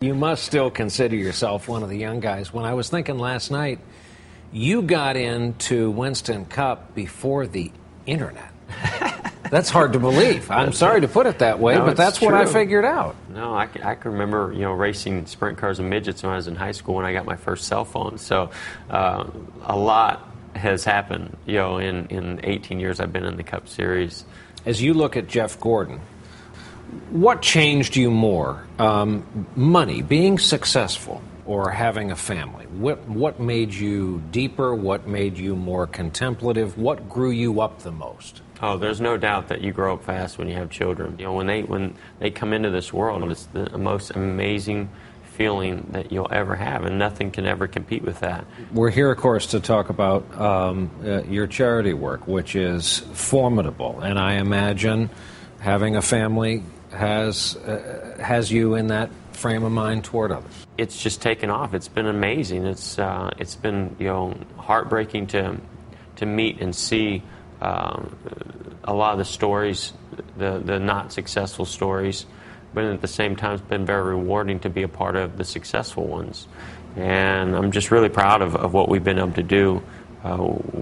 You must still consider yourself one of the young guys. When I was thinking last night, you got into Winston Cup before the internet. That's hard to believe. I'm sorry to put it that way, but that's what I figured out. No, I can remember, racing sprint cars and midgets when I was in high school when I got my first cell phone. So a lot has happened, in 18 years I've been in the Cup Series. As you look at Jeff Gordon, what changed you more? Money, being successful, or having a family? What made you deeper? What made you more contemplative? What grew you up the most? Oh, there's no doubt that you grow up fast when you have children. When they come into this world, it's the most amazing feeling that you'll ever have, and nothing can ever compete with that. We're here, of course, to talk about your charity work, which is formidable, and I imagine having a family has you in that frame of mind toward others. It's just taken off. It's been amazing. It's been heartbreaking to meet and see a lot of the stories, the not successful stories, but at the same time it's been very rewarding to be a part of the successful ones. And I'm just really proud of what we've been able to do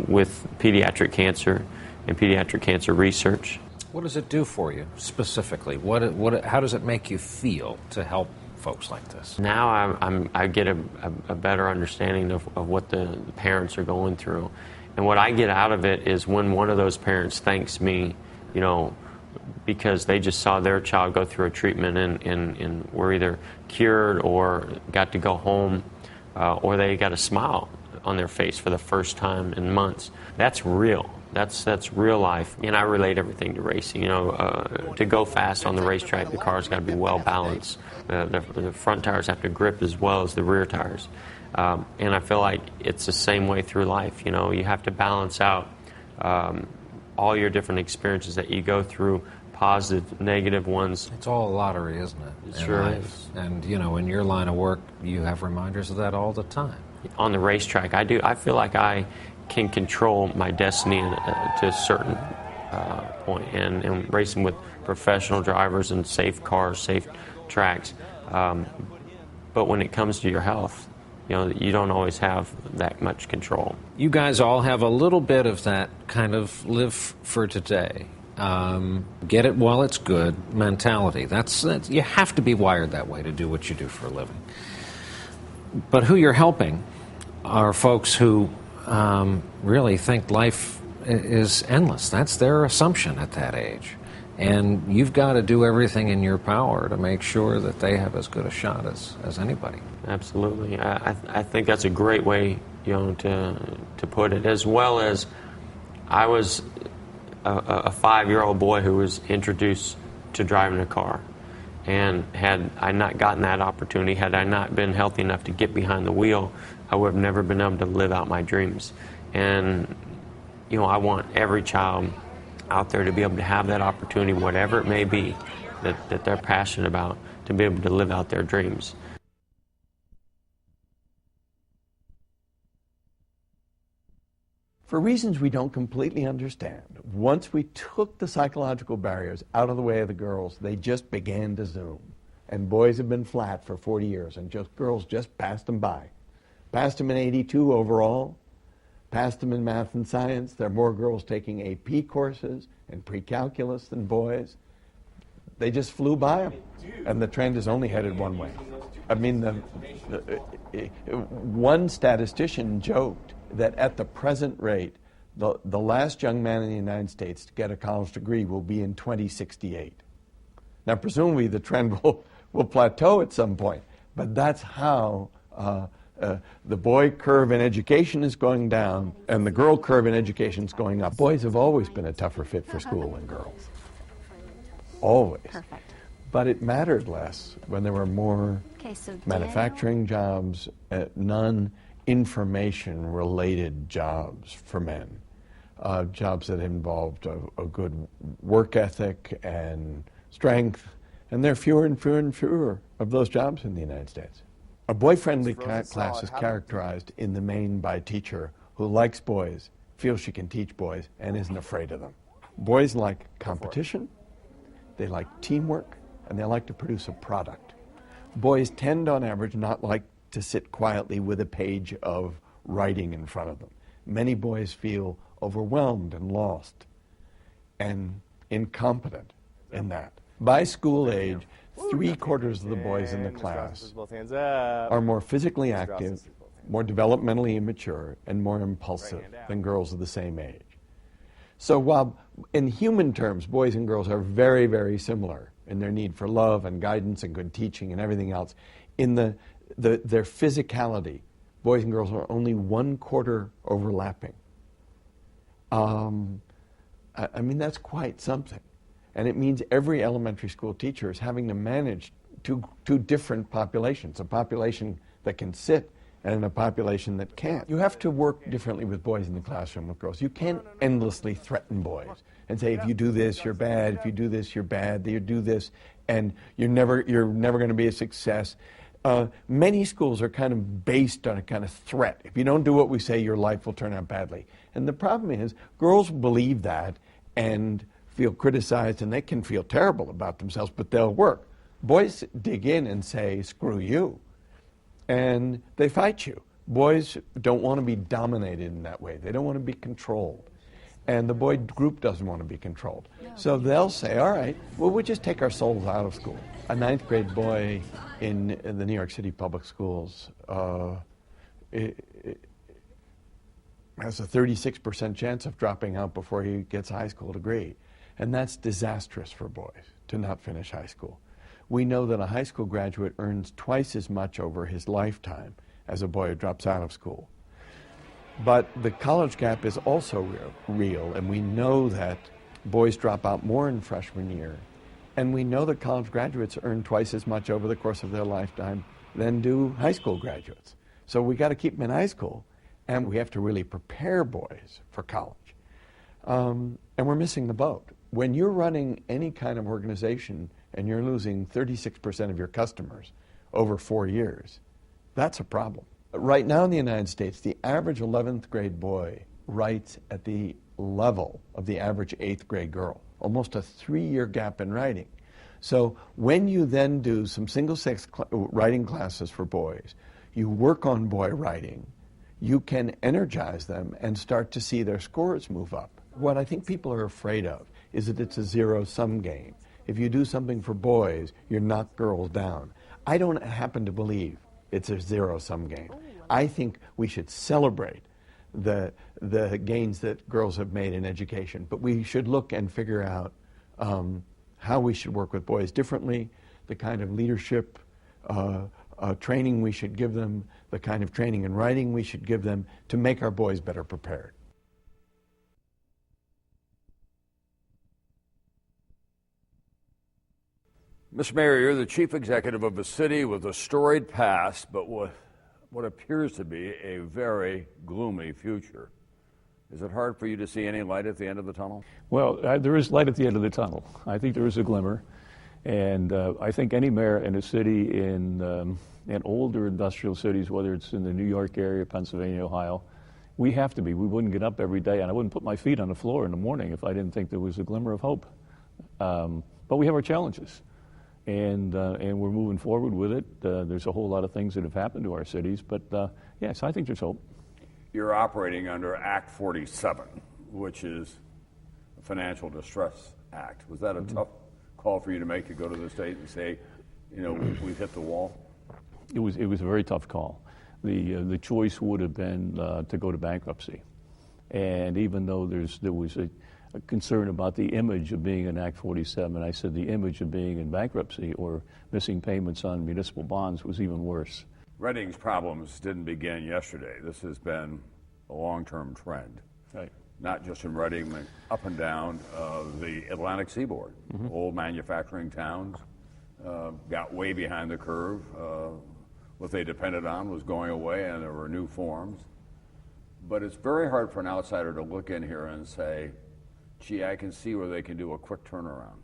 with pediatric cancer and pediatric cancer research. What does it do for you specifically? How does it make you feel to help folks like this? Now I get a better understanding of what the parents are going through. And what I get out of it is when one of those parents thanks me, because they just saw their child go through a treatment and were either cured or got to go home, or they got a smile on their face for the first time in months. That's real. That's real life. And I relate everything to racing. To go fast on the racetrack, the car's got to be well balanced. The front tires have to grip as well as the rear tires. And I feel like it's the same way through life. You have to balance out all your different experiences that you go through, positive, negative ones. It's all a lottery, isn't it? It sure is. And, in your line of work, you have reminders of that all the time. On the racetrack, I do. I feel like I can control my destiny to a certain point. And racing with professional drivers and safe cars, safe tracks. But when it comes to your health, you don't always have that much control. You guys all have a little bit of that kind of live for today, get it while it's good mentality. That's you have to be wired that way to do what you do for a living. But who you're helping are folks who really think life is endless. That's their assumption at that age. And you've got to do everything in your power to make sure that they have as good a shot as anybody. Absolutely. I think that's a great way, to put it. As well as I was a 5-year-old boy who was introduced to driving a car. And had I not gotten that opportunity, had I not been healthy enough to get behind the wheel, I would have never been able to live out my dreams. And, I want every child out there to be able to have that opportunity, whatever it may be, that they're passionate about, to be able to live out their dreams. For reasons we don't completely understand, once we took the psychological barriers out of the way of the girls, they just began to zoom. And boys have been flat for 40 years, and girls just passed them by. Passed them in 82 overall, passed them in math and science. There are more girls taking AP courses and pre-calculus than boys. They just flew by them, and the trend is only headed one way. I mean, one statistician joked that at the present rate, the last young man in the United States to get a college degree will be in 2068. Now, presumably the trend will plateau at some point, but that's how the boy curve in education is going down and the girl curve in education is going up. Boys have always been a tougher fit for school than girls. Always. Perfect. But it mattered less when there were more manufacturing jobs, non-information-related jobs for men, jobs that involved a good work ethic and strength, and there are fewer and fewer and fewer of those jobs in the United States. A boy-friendly class is characterized in the main by a teacher who likes boys, feels she can teach boys, and isn't afraid of them. Boys like competition, they like teamwork, and they like to produce a product. Boys tend, on average, not like to sit quietly with a page of writing in front of them. Many boys feel overwhelmed and lost and incompetent in that. By school age, 3/4 of the boys in the class are more physically active, more developmentally immature, and more impulsive than girls of the same age. So while in human terms, boys and girls are very, very similar in their need for love and guidance and good teaching and everything else, in their physicality, boys and girls are only 1/4 overlapping. I mean, that's quite something. And it means every elementary school teacher is having to manage two different populations, a population that can sit and a population that can't. You have to work differently with boys in the classroom with girls. You can't endlessly threaten boys and say, if you do this, you're bad. If you do this, you're bad. You do this, and you're never going to be a success. Many schools are kind of based on a kind of threat. If you don't do what we say, your life will turn out badly. And the problem is, girls believe that and feel criticized, and they can feel terrible about themselves, but they'll work. Boys dig in and say, screw you, and they fight you. Boys don't want to be dominated in that way. They don't want to be controlled. And the boy group doesn't want to be controlled. So they'll say, all right, well, we'll just take our souls out of school. A 9th grade boy in the New York City public schools has a 36% chance of dropping out before he gets a high school degree. And that's disastrous for boys to not finish high school. We know that a high school graduate earns twice as much over his lifetime as a boy who drops out of school. But the college gap is also real, and we know that boys drop out more in freshman year. And we know that college graduates earn twice as much over the course of their lifetime than do high school graduates. So we got to keep them in high school, and we have to really prepare boys for college. And we're missing the boat. When you're running any kind of organization and you're losing 36% of your customers over 4 years, that's a problem. Right now in the United States, the average 11th grade boy writes at the level of the average 8th grade girl, almost a 3-year gap in writing. So when you then do some single-sex writing classes for boys, you work on boy writing, you can energize them and start to see their scores move up. What I think people are afraid of is that it's a zero-sum game. If you do something for boys, you knock girls down. I don't happen to believe it's a zero-sum game. I think we should celebrate the gains that girls have made in education, but we should look and figure out how we should work with boys differently, the kind of leadership training we should give them, the kind of training and writing we should give them to make our boys better prepared. Mr. Mayor, you're the chief executive of a city with a storied past, but what appears to be a very gloomy future. Is it hard for you to see any light at the end of the tunnel? Well, there is light at the end of the tunnel. I think there is a glimmer. And I think any mayor in a city in older industrial cities, whether it's in the New York area, Pennsylvania, Ohio, we have to be. We wouldn't get up every day, and I wouldn't put my feet on the floor in the morning if I didn't think there was a glimmer of hope. But we have our challenges. And we're moving forward with it. There's a whole lot of things that have happened to our cities, but yes, I think there's hope. You're operating under Act 47, which is a Financial Distress Act. Was that a tough call for you to make, to go to the state and say, you know, we've hit the wall? It was a very tough call. The choice would have been to go to bankruptcy, and even though there was a concern about the image of being in Act 47. I said the image of being in bankruptcy or missing payments on municipal bonds was even worse. Reading's problems didn't begin yesterday. This has been a long-term trend. Right. Not just in Reading, but up and down the Atlantic seaboard. Old manufacturing towns got way behind the curve. What they depended on was going away, and there were new forms. But it's very hard for an outsider to look in here and say, gee, I can see where they can do a quick turnaround.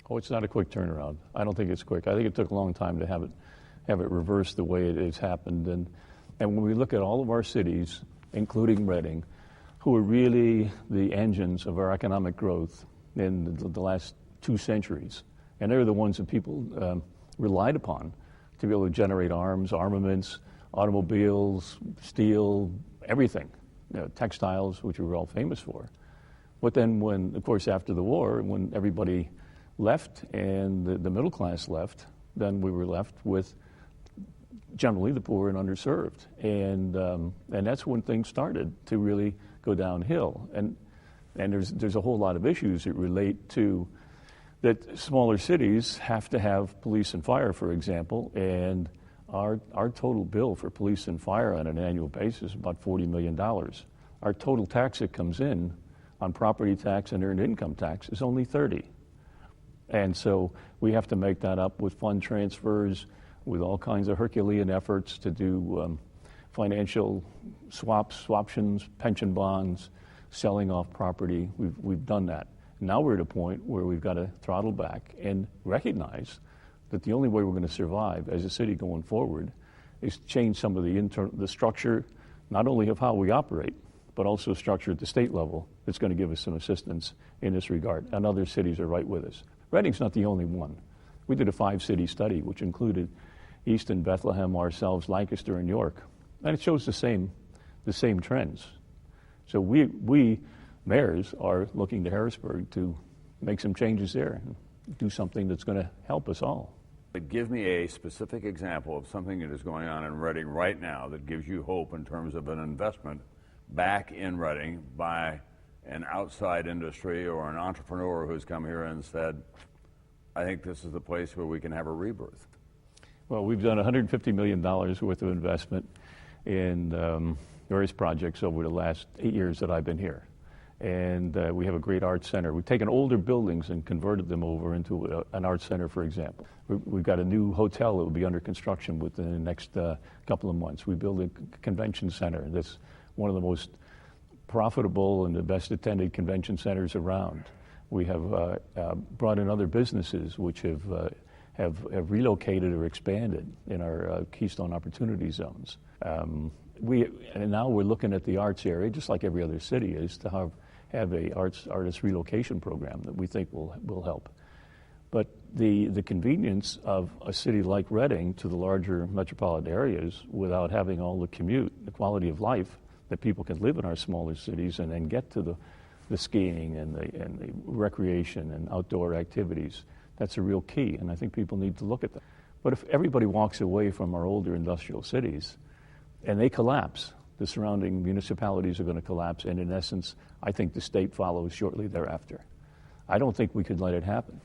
Oh, it's not a quick turnaround. I don't think it's quick. I think it took a long time to have it reversed the way it has happened. And when we look at all of our cities, including Reading, who are really the engines of our economic growth in the last 2 centuries, and they're the ones that people relied upon to be able to generate arms, armaments, automobiles, steel, everything, textiles, which we were all famous for. But then when, of course, after the war, when everybody left and the middle class left, then we were left with generally the poor and underserved. And that's when things started to really go downhill. And there's a whole lot of issues that relate to that smaller cities have to have police and fire, for example, and our total bill for police and fire on an annual basis is about $40 million. Our total tax that comes in on property tax and earned income tax is only 30. And so we have to make that up with fund transfers, with all kinds of Herculean efforts to do financial swaps, swaptions, pension bonds, selling off property. We've done that. Now we're at a point where we've got to throttle back and recognize that the only way we're going to survive as a city going forward is change some of the structure, not only of how we operate, but also structure at the state level that's going to give us some assistance in this regard. And other cities are right with us. Reading's not the only one. We did a 5-city study, which included Easton, Bethlehem, ourselves, Lancaster, and York. And it shows the same trends. So we mayors are looking to Harrisburg to make some changes there and do something that's going to help us all. But give me a specific example of something that is going on in Reading right now that gives you hope in terms of an investment back in Reading by an outside industry or an entrepreneur who's come here and said, I think this is the place where we can have a rebirth. Well, we've done $150 million worth of investment in various projects over the last 8 years that I've been here. And we have a great arts center. We've taken older buildings and converted them over into an arts center, for example. We've got a new hotel that will be under construction within the next couple of months. We built a convention center that's one of the most profitable and the best attended convention centers around. We have brought in other businesses which have relocated or expanded in our Keystone Opportunity Zones. And now we're looking at the arts area, just like every other city is, to have a artist relocation program that we think will help. But the convenience of a city like Reading to the larger metropolitan areas without having all the commute, the quality of life that people can live in our smaller cities and then get to the skiing and the recreation and outdoor activities, that's a real key, and I think people need to look at that. But if everybody walks away from our older industrial cities and they collapse, the surrounding municipalities are going to collapse, and in essence, I think the state follows shortly thereafter. I don't think we could let it happen.